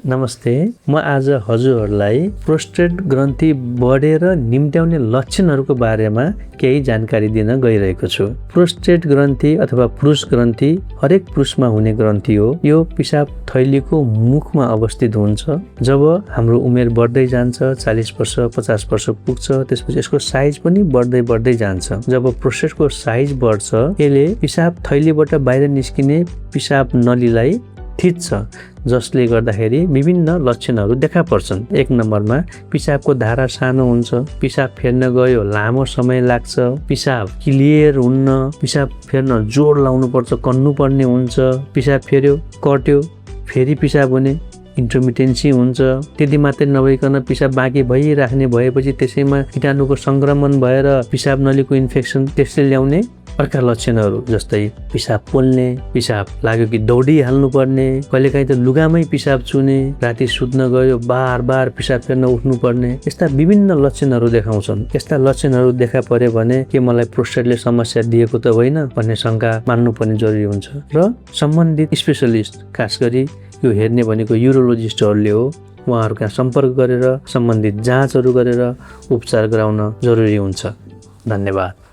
नमस्ते, म आज हजुरहरूलाई प्रोस्टेट ग्रन्थि बढेर निम्त्याउने लक्षणहरूको बारेमा केही जानकारी दिन गइरहेको छु। प्रोस्टेट ग्रन्थि अथवा पुरुष ग्रन्थि हरेक पुरुषमा हुने ग्रन्थि हो। यो पिसाब थैलीको मुखमा अवस्थित हुन्छ। जब हाम्रो उमेर बढ्दै जान्छ, 40 वर्ष 50 वर्ष पुग्छ, त्यसपछि यसको साइज पनि बढ्दै जान्छ। जब प्रोस्टेटको साइज बढ्छ, यसले पिसाब थैलीबाट बाहिर निस्किने पिसाब नलीलाई थिच्छ, जसले गर्दाखेरि विभिन्न लक्षणहरू देखा पर्छन्। 1 नम्बरमा पिसाबको धारा सानो हुन्छ, पिसाब फेर्न गयो लामो समय लाग्छ, पिसाब क्लियर हुन्न, पिसाब फेर्न जोड लाउनु पर्छ, कन्नु पर्ने हुन्छ, पिसाब फेर्यो कट्यो फेरि पिसाब हुने इन्टरमिटेन्सी हुन्छ। त्यति मात्रै नभइकन पिसाब बाँकी भइराख्ने भएपछि त्यसैमा कीटाणुको संक्रमण भएर पिसाब नलीको इन्फेक्सन त्यसले ल्याउने अर्का लक्षणहरू, जस्तै पिसाब पोल्ने, पिसाब लाग्यो कि दौडिहाल्नु पर्ने, कहिलेकाहीँ त लुगामै पिसाब चुने, राति सुत्न गयो बार पिसाब फेर्न उठ्नु पर्ने, यस्ता विभिन्न लक्षणहरू देखाउँछन्। यस्ता लक्षणहरू देखा पर्यो भने के मलाई प्रोस्टेटले समस्या दिएको त होइन भन्ने शङ्का मान्नुपर्ने जरुरी हुन्छ र सम्बन्धित स्पेशलिस्ट, खास गरी यो हेर्ने भनेको युरोलोजिस्टहरूले हो, उहाँहरूका सम्पर्क गरेर सम्बन्धित जाँचहरू गरेर उपचार गराउन जरुरी हुन्छ। धन्यवाद।